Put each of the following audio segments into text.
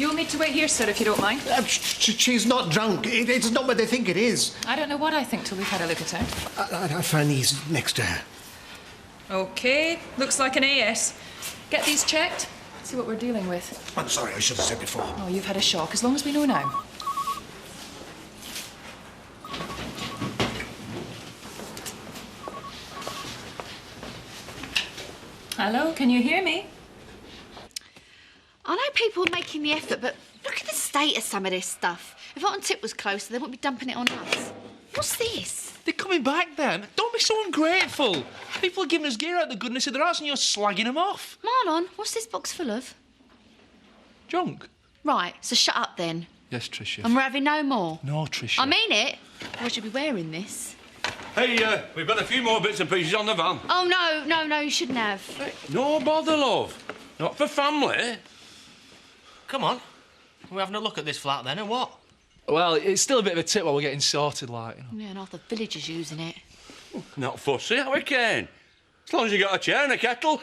You'll need to wait here, sir, if you don't mind. She's not drunk. It's not what they think it is. I don't know what I think till we've had a look at her. I found these next to her. OK, looks like an AS. Get these checked, see what we're dealing with. I'm sorry, I should have said before. Oh, you've had a shock, as long as we know now. Hello, can you hear me? I know people are making the effort, but look at the state of some of this stuff. If Hot and Tip was closer, they wouldn't be dumping it on us. What's this? They're coming back then. Don't be so ungrateful. People are giving us gear out of the goodness of their hearts and you're slagging them off. Marlon, what's this box full of? Junk. Right, so shut up then. Yes, Tricia. And we're having no more. No, Tricia. I mean it. I should be wearing this. Hey, we've got a few more bits and pieces on the van. Oh, no, you shouldn't have. Hey, no bother, love. Not for family. Come on. We're having a look at this flat then, and what? Well, it's still a bit of a tip while we're getting sorted, like, you know. Yeah, and half the village is using it. Not fussy, are we, Kane? As long as you got a chair and a kettle.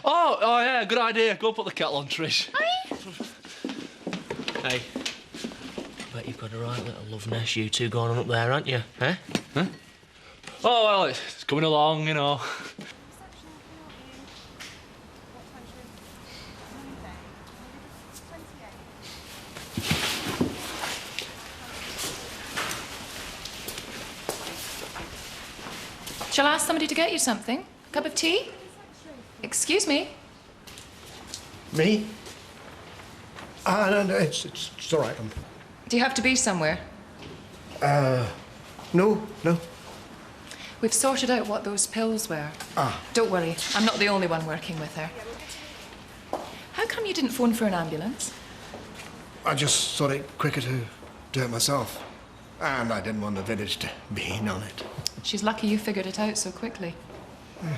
Oh, yeah, good idea. Go put the kettle on, Trish. Hey, bet you've got a right little love nest, you two going on up there, aren't you? Eh? Huh? Oh, well, it's coming along, you know. Shall I ask somebody to get you something? Cup of tea? Excuse me? Me? No, it's all right. Do you have to be somewhere? No. We've sorted out what those pills were. Don't worry, I'm not the only one working with her. How come you didn't phone for an ambulance? I just thought it quicker to do it myself. And I didn't want the village to be in on it. She's lucky you figured it out so quickly. Yeah.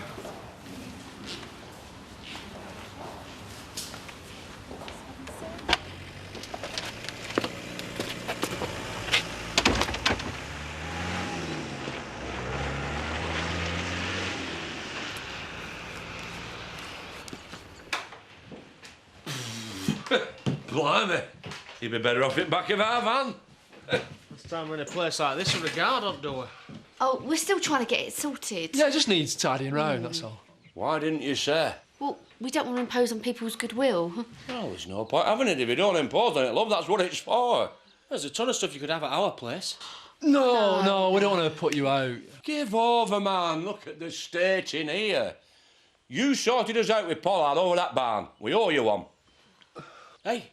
Blimey. You'd be better off in back of our van. Last time we're in a place like this with a guard up door. Oh, we're still trying to get it sorted. Yeah, it just needs tidying round, that's all. Why didn't you say? Well, we don't want to impose on people's goodwill. Well, there's no point having it if you don't impose on it, love. That's what it's for. There's a ton of stuff you could have at our place. No, we don't want to put you out. Give over, man. Look at the state in here. You sorted us out with Pollard over that barn. We owe you one. Hey,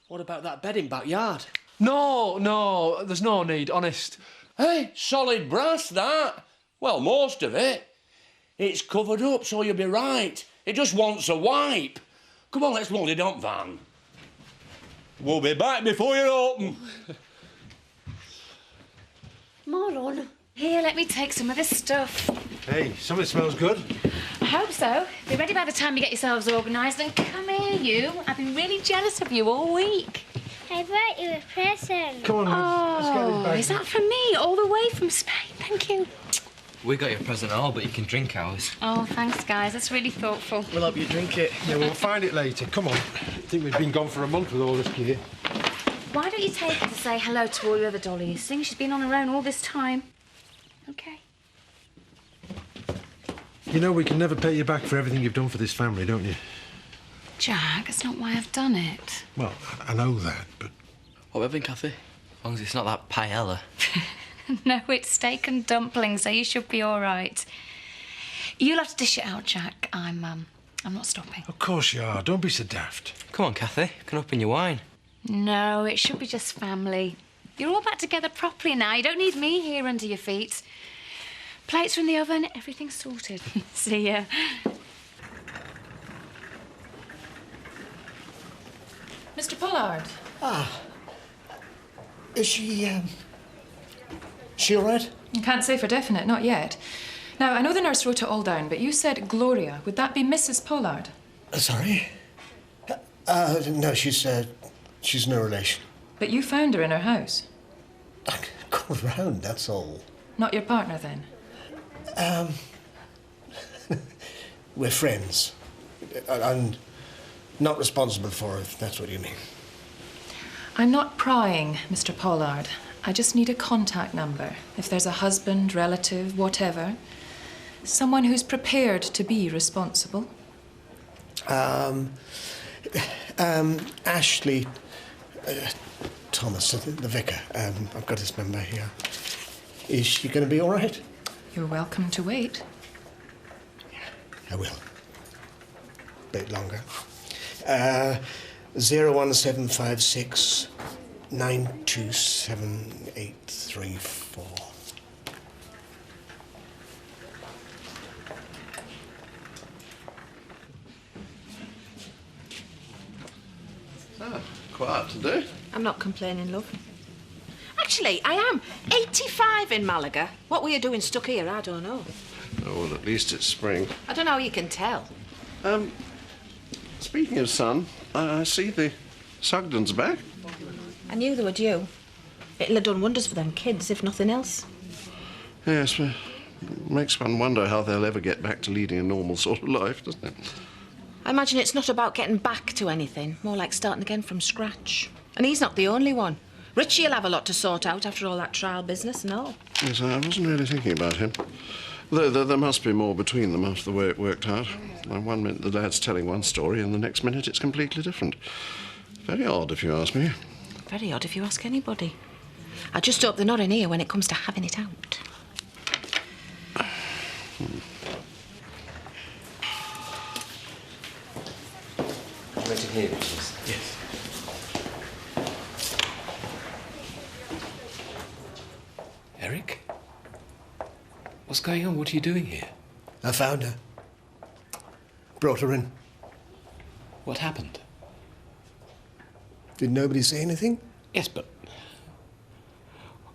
what about that bed in backyard? No, there's no need, honest. Hey, solid brass, that. Well, most of it. It's covered up, so you'll be right. It just wants a wipe. Come on, let's load it up, Van. We'll be back before you're open. Marlon, here, let me take some of this stuff. Hey, some of it smells good. I hope so. Be ready by the time you get yourselves organised. And come here, you. I've been really jealous of you all week. I brought you a present. Come on, let's get this back. Is that for me, all the way from Spain? Thank you. We got your present all, but you can drink ours. Oh, thanks, guys. That's really thoughtful. We'll help you drink it. Yeah, we'll find it later. Come on. I think we've been gone for a month with all this gear. Why don't you take her to say hello to all your other dollies? Seeing she's been on her own all this time. OK. You know we can never pay you back for everything you've done for this family, don't you? Jack, that's not why I've done it. Well, I know that, but... What have you been, Kathy? As long as it's not that paella. No, it's steak and dumplings, so you should be all right. You'll have to dish it out, Jack. I'm not stopping. Of course you are. Don't be so daft. Come on, Kathy. Can open your wine. No, it should be just family. You're all back together properly now. You don't need me here under your feet. Plates are in the oven. Everything's sorted. See ya. Mr. Pollard. Is she all right? I can't say for definite, not yet. Now, I know the nurse wrote it all down, but you said Gloria. Would that be Mrs. Pollard? Sorry? No, she's no relation. But you found her in her house. I go round, that's all. Not your partner, then? We're friends. I'm not responsible for her, if that's what you mean. I'm not prying, Mr. Pollard. I just need a contact number. If there's a husband, relative, whatever. Someone who's prepared to be responsible. Ashley Thomas, the vicar. I've got his number here. Is she going to be all right? You're welcome to wait. I will. Bit longer. 01756 927 834. Quiet today. I'm not complaining, love. Actually, I am. 85 in Malaga. What were you doing stuck here? I don't know. Oh, well, at least it's spring. I don't know how you can tell. Speaking of sun, I see the Sugdens back. I knew they were due. It'll have done wonders for them kids, if nothing else. Yes, but it makes one wonder how they'll ever get back to leading a normal sort of life, doesn't it? I imagine it's not about getting back to anything, more like starting again from scratch. And he's not the only one. Richie'll have a lot to sort out after all that trial business and all. Yes, I wasn't really thinking about him. There must be more between them after the way it worked out. One minute the lad's telling one story and the next minute it's completely different. Very odd, if you ask me. Very odd if you ask anybody. I just hope they're not in here when it comes to having it out. Waiting here, please. Yes. Eric? What's going on? What are you doing here? I found her. Brought her in. What happened? Did nobody say anything? Yes, but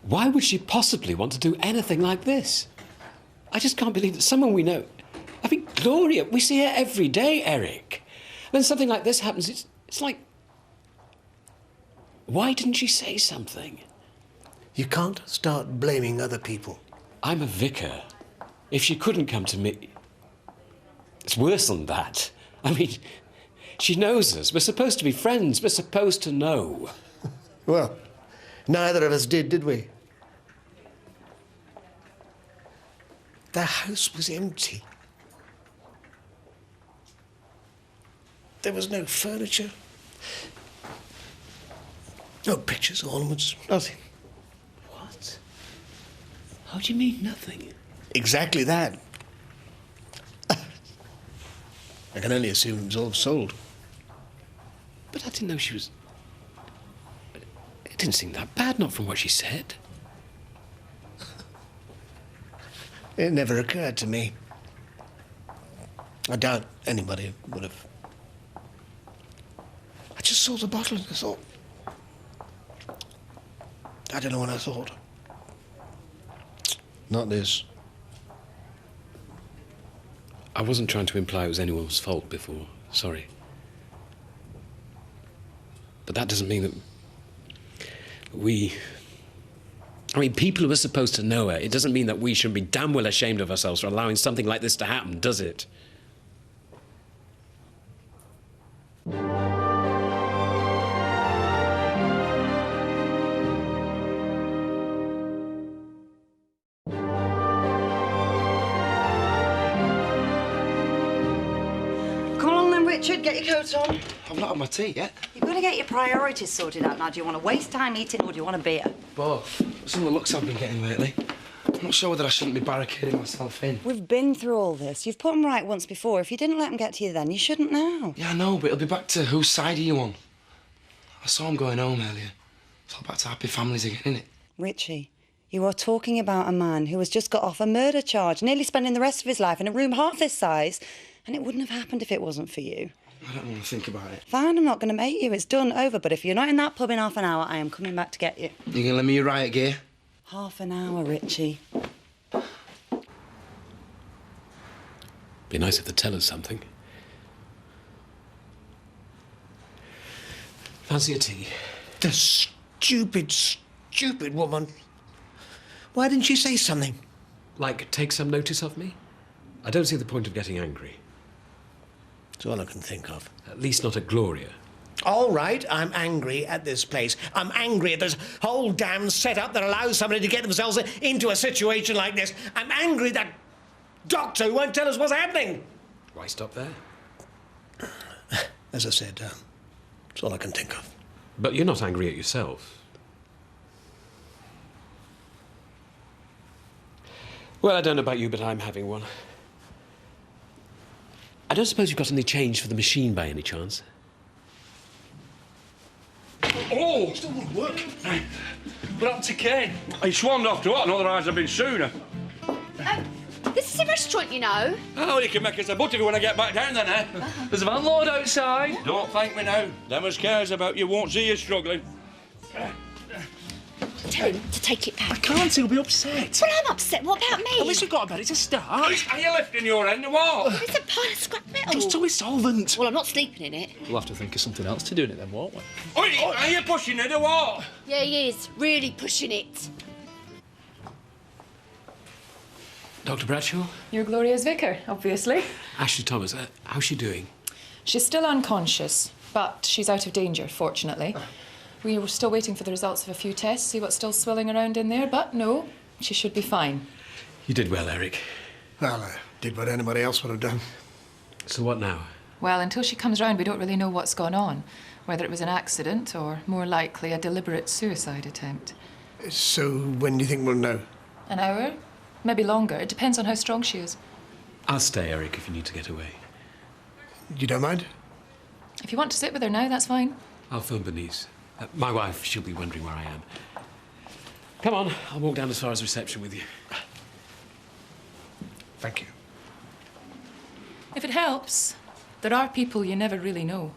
why would she possibly want to do anything like this? I just can't believe that someone we know... I mean, Gloria, we see her every day, Eric. Then something like this happens, it's like... Why didn't she say something? You can't start blaming other people. I'm a vicar. If she couldn't come to me... It's worse than that. I mean, she knows us. We're supposed to be friends. We're supposed to know. Well, neither of us did we? The house was empty. There was no furniture. No pictures, ornaments, nothing. What? How do you mean, nothing? Exactly that. I can only assume it was all sold. But I didn't know she was... It didn't seem that bad, not from what she said. It never occurred to me. I doubt anybody would have. I just saw the bottle and I thought... I don't know what I thought. Not this. I wasn't trying to imply it was anyone's fault before. Sorry. But that doesn't mean that we... I mean, people who are supposed to know her, it doesn't mean that we should be damn well ashamed of ourselves for allowing something like this to happen, does it? Richard, get your coat on. I've not had my tea yet. You've got to get your priorities sorted out now. Do you want to waste time eating or do you want a beer? Both. Some of the looks I've been getting lately. I'm not sure whether I shouldn't be barricading myself in. We've been through all this. You've put them right once before. If you didn't let them get to you then, you shouldn't now. Yeah, I know, but it'll be back to whose side are you on? I saw him going home earlier. It's all back to happy families again, isn't it? Richie, you are talking about a man who has just got off a murder charge, nearly spending the rest of his life in a room half this size, and it wouldn't have happened if it wasn't for you. I don't want to think about it. Fine, I'm not going to make you. It's done, over. But if you're not in that pub in half an hour, I am coming back to get you. You going to lend me your riot gear? Half an hour, Richie. Be nice if they'd tell us something. Fancy a tea? The stupid woman. Why didn't she say something? Like, take some notice of me? I don't see the point of getting angry. It's all I can think of. At least not at Gloria. All right, I'm angry at this place. I'm angry at this whole damn setup that allows somebody to get themselves into a situation like this. I'm angry at that doctor who won't tell us what's happening. Why stop there? As I said, it's all I can think of. But you're not angry at yourself. Well, I don't know about you, but I'm having one. I don't suppose you've got any change for the machine by any chance? Oh! Still won't work. What happened to Kane? He swarmed off to what? Otherwise I'd been sooner. This is a restaurant, you know. Oh, you can make us a butt of it when I get back down then, eh? There's a landlord outside. Don't thank me now. Them as cares about you won't see you struggling. Tell him to take it back. I can't, he'll be upset. Well, I'm upset. What about me? At least we've got a bed, it's a start. Are you lifting your end or what? It's a pile of scrap metal. Just so it's solvent. Well, I'm not sleeping in it. We'll have to think of something else to do in it then, won't we? Oi, are you pushing it or what? Yeah, he is. Really pushing it. Dr. Bradshaw? You're Gloria's vicar, obviously. Ashley Thomas, how's she doing? She's still unconscious, but she's out of danger, fortunately. We were still waiting for the results of a few tests, see what's still swilling around in there, but no, she should be fine. You did well, Eric. Well, I did what anybody else would have done. So what now? Well, until she comes round, we don't really know what's gone on, whether it was an accident or, more likely, a deliberate suicide attempt. So when do you think we'll know? An hour? Maybe longer. It depends on how strong she is. I'll stay, Eric, if you need to get away. You don't mind? If you want to sit with her now, that's fine. I'll phone Bernice. My wife, she'll be wondering where I am. Come on, I'll walk down as far as reception with you. Thank you. If it helps, there are people you never really know.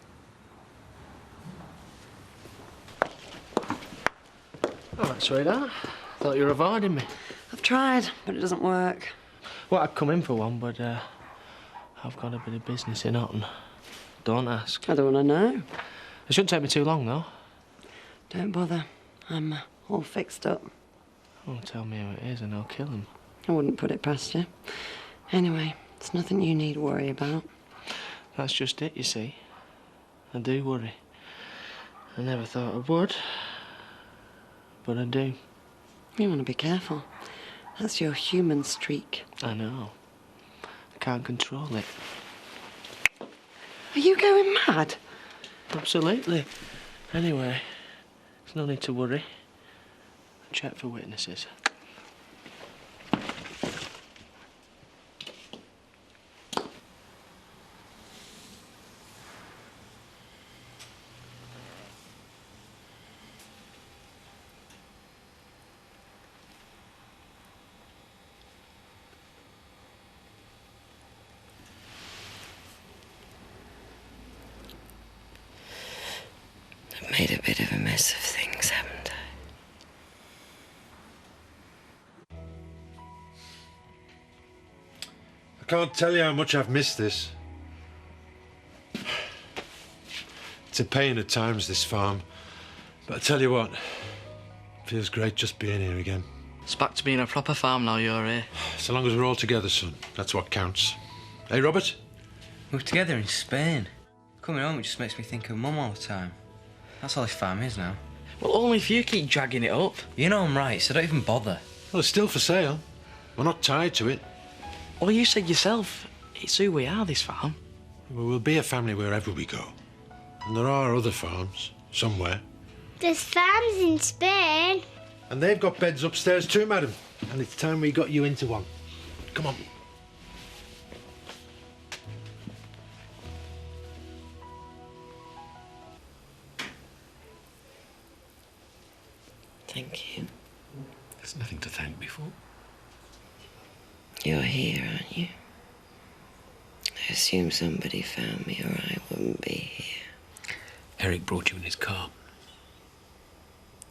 All right, sweetheart. Thought you were avoiding me. I've tried, but it doesn't work. Well, I'd come in for one, but I've got a bit of business in Otten. Don't ask. I don't want to know. It shouldn't take me too long, though. Don't bother. I'm all fixed up. Oh, tell me who it is and I'll kill him. I wouldn't put it past you. Anyway, it's nothing you need worry about. That's just it, you see. I do worry. I never thought I would, but I do. You want to be careful. That's your human streak. I know. I can't control it. Are you going mad? Absolutely. Anyway, there's no need to worry. Check for witnesses. I've made a bit of a mess of things, haven't I? I can't tell you how much I've missed this. It's a pain at times, this farm. But I tell you what, it feels great just being here again. It's back to being a proper farm now you're here. So long as we're all together, son. That's what counts. Hey, Robert? We're together in Spain. Coming home, it just makes me think of Mum all the time. That's all this farm is now. Well, only if you keep dragging it up. You know I'm right, so don't even bother. Well, it's still for sale. We're not tied to it. Well, you said yourself, it's who we are, this farm. Well, we'll be a family wherever we go. And there are other farms, somewhere. There's farms in Spain. And they've got beds upstairs too, madam. And it's time we got you into one. Come on. Thank you. There's nothing to thank me for. You're here, aren't you? I assume somebody found me or I wouldn't be here. Eric brought you in his car.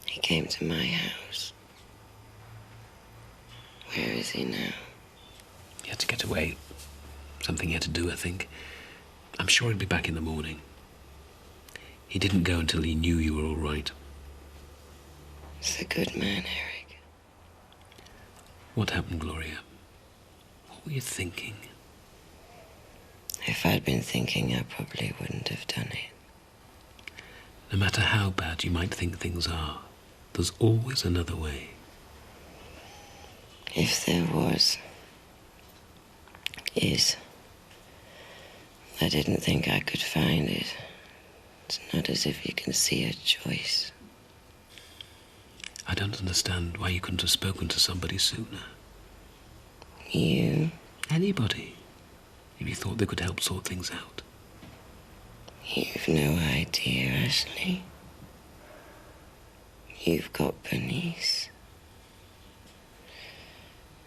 He came to my house. Where is he now? He had to get away. Something he had to do, I think. I'm sure he'll be back in the morning. He didn't go until he knew you were all right. He's a good man, Eric. What happened, Gloria? What were you thinking? If I'd been thinking, I probably wouldn't have done it. No matter how bad you might think things are, there's always another way. If there is. I didn't think I could find it. It's not as if you can see a choice. I don't understand why you couldn't have spoken to somebody sooner. You? Anybody. If you thought they could help sort things out. You've no idea, Ashley. You've got Bernice.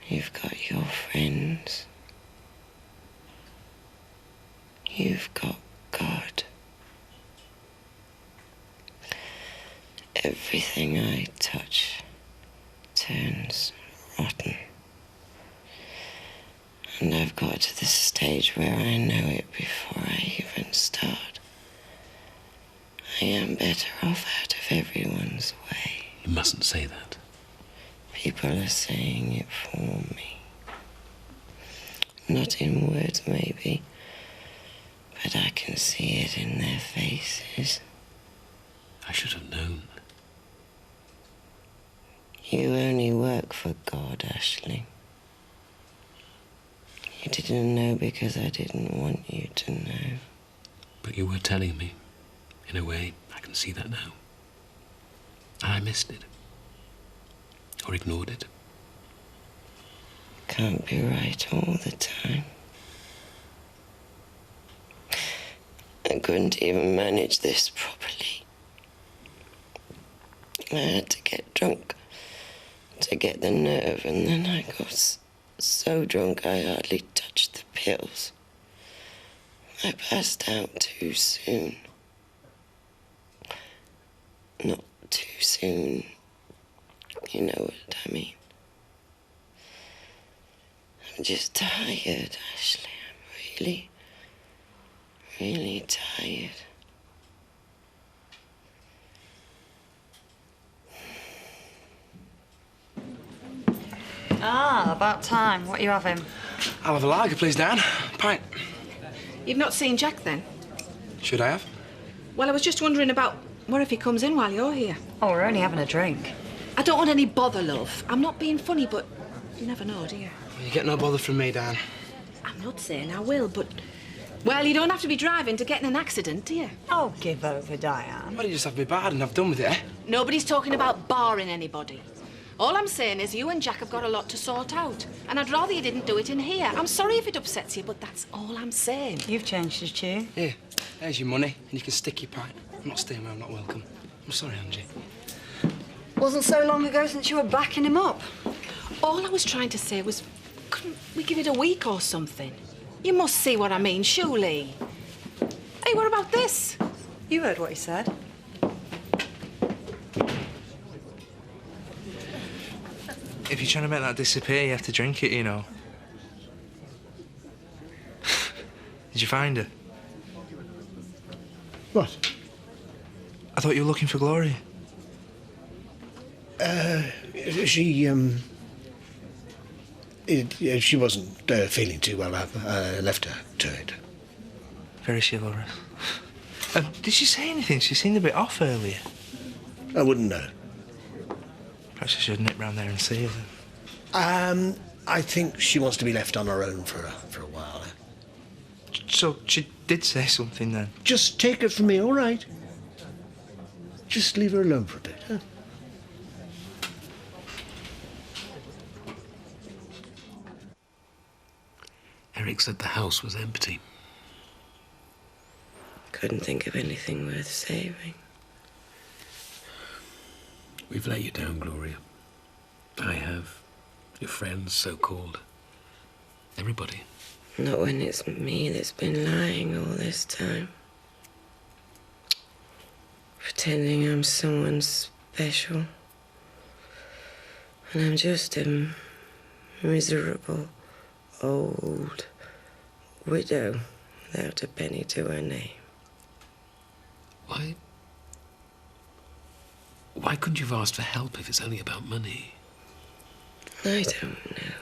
You've got your friends. You've got God. Everything I touch turns rotten. And I've got to the stage where I know it before I even start. I am better off out of everyone's way. You mustn't say that. People are saying it for me. Not in words, maybe, but I can see it in their faces. I should have known. You only work for God, Ashley. You didn't know because I didn't want you to know. But you were telling me. In a way, I can see that now. And I missed it. Or ignored it. Can't be right all the time. I couldn't even manage this properly. I had to get drunk to get the nerve, and then I got so drunk I hardly touched the pills. I passed out too soon. Not too soon. You know what I mean. I'm just tired, Ashley. I'm really tired. Ah, about time. What are you having? I'll have a lager, please, Dan. Pint. You've not seen Jack, then? Should I have? Well, I was just wondering about what if he comes in while you're here. Oh, we're only having a drink. I don't want any bother, love. I'm not being funny, but you never know, do you? You get no bother from me, Dan. I'm not saying I will, but... Well, you don't have to be driving to get in an accident, do you? Oh, give over, Diane. Why do you just have to be bad and have done with it, eh? Nobody's talking about barring anybody. All I'm saying is you and Jack have got a lot to sort out, and I'd rather you didn't do it in here. I'm sorry if it upsets you, but that's all I'm saying. You've changed your tune. Here, there's your money, and you can stick your pint. I'm not staying where I'm not welcome. I'm sorry, Angie. Wasn't so long ago since you were backing him up. All I was trying to say was, couldn't we give it a week or something? You must see what I mean, surely. Hey, what about this? You heard what he said. If you're trying to make that disappear, you have to drink it, you know. Did you find her? What? I thought you were looking for Gloria. She wasn't feeling too well. I left her to it. Very chivalrous. Did she say anything? She seemed a bit off earlier. I wouldn't know. Perhaps I should nip round there and see her. I think she wants to be left on her own for a while. So she did say something then? Just take it from me, all right? Just leave her alone for a bit, huh? Eric said the house was empty. Couldn't think of anything worth saving. We've let you down, Gloria. I have. Your friends, so-called. Everybody. Not when it's me that's been lying all this time. Pretending I'm someone special. And I'm just a miserable, old widow without a penny to her name. Why couldn't you have asked for help if it's only about money? I don't know.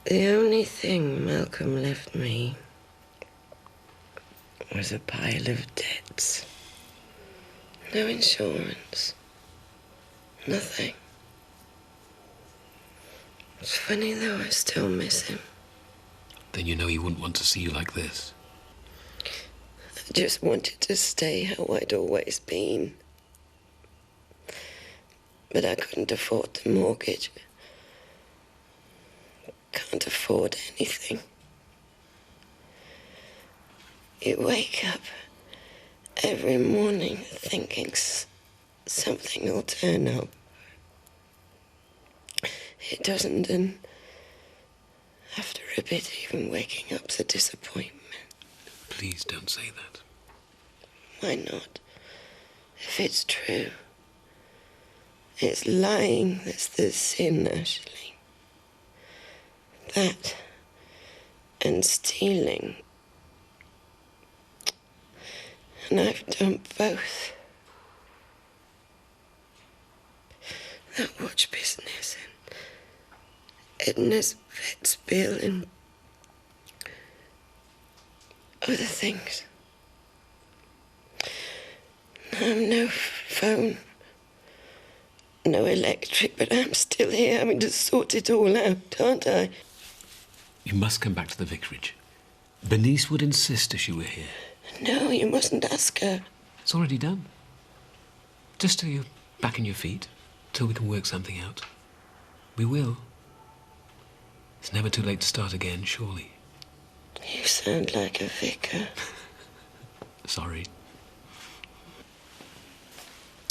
The only thing Malcolm left me was a pile of debts. No insurance. Nothing. It's funny though, I still miss him. Then you know he wouldn't want to see you like this. I just wanted to stay how I'd always been. But I couldn't afford the mortgage. Can't afford anything. You wake up every morning thinking something will turn up. It doesn't, and after a bit, even waking up's a disappointment. Please don't say that. Why not? If it's true. It's lying that's the sin, Ashley. That and stealing. And I've done both. That watch business and Edna's vet's bill and other things. No phone, no electric, but I'm still here having to sort it all out, aren't I? You must come back to the vicarage. Bernice would insist if you were here. No, you mustn't ask her. It's already done. Just till you're back on your feet, till we can work something out. We will. It's never too late to start again, surely. You sound like a vicar. Sorry.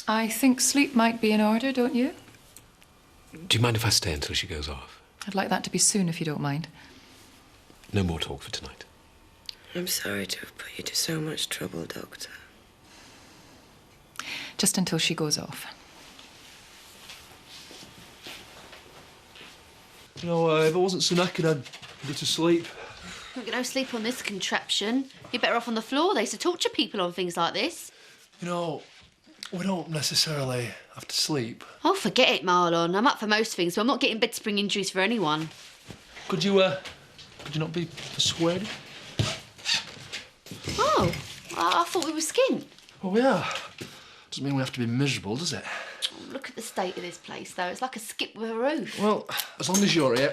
I think sleep might be in order, don't you? Do you mind if I stay until she goes off? I'd like that to be soon, if you don't mind. No more talk for tonight. I'm sorry to have put you to so much trouble, Doctor. Just until she goes off. You know, if I wasn't so knackered, I'd go to sleep. You don't get no sleep on this contraption. You're better off on the floor. They used to torture people on things like this. You know, we don't necessarily have to sleep. Oh, forget it, Marlon. I'm up for most things, but I'm not getting bed spring injuries for anyone. Could you not be persuaded? Oh, I thought we were skint. Oh, yeah. Doesn't mean we have to be miserable, does it? Oh, look at the state of this place, though. It's like a skip with a roof. Well, as long as you're here,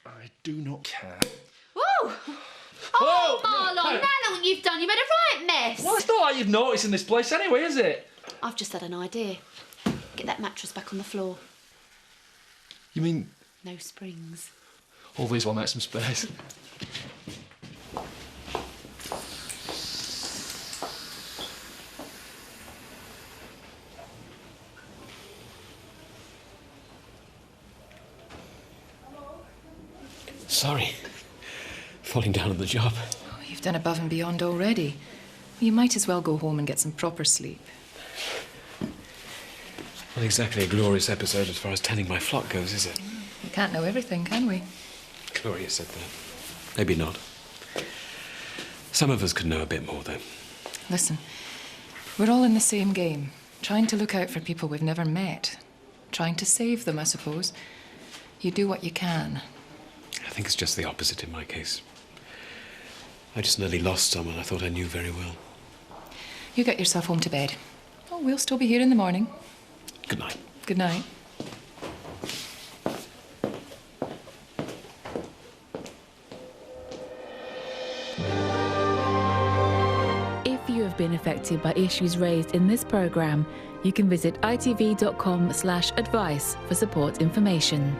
I do not care. Whoa! Oh, Marlon, now look what you've done. You made a right mess. Well, it's not like you've noticed in this place anyway, is it? I've just had an idea. Get that mattress back on the floor. You mean... No springs. All these will make some space. Sorry. Falling down on the job. Oh, you've done above and beyond already. You might as well go home and get some proper sleep. Not exactly a glorious episode as far as tending my flock goes, is it? We can't know everything, can we? Gloria said that. Maybe not. Some of us could know a bit more, though. Listen, we're all in the same game. Trying to look out for people we've never met. Trying to save them, I suppose. You do what you can. I think it's just the opposite in my case. I just nearly lost someone I thought I knew very well. You get yourself home to bed. Oh, we'll still be here in the morning. Good night. Good night. If you have been affected by issues raised in this programme, you can visit itv.com/advice for support information.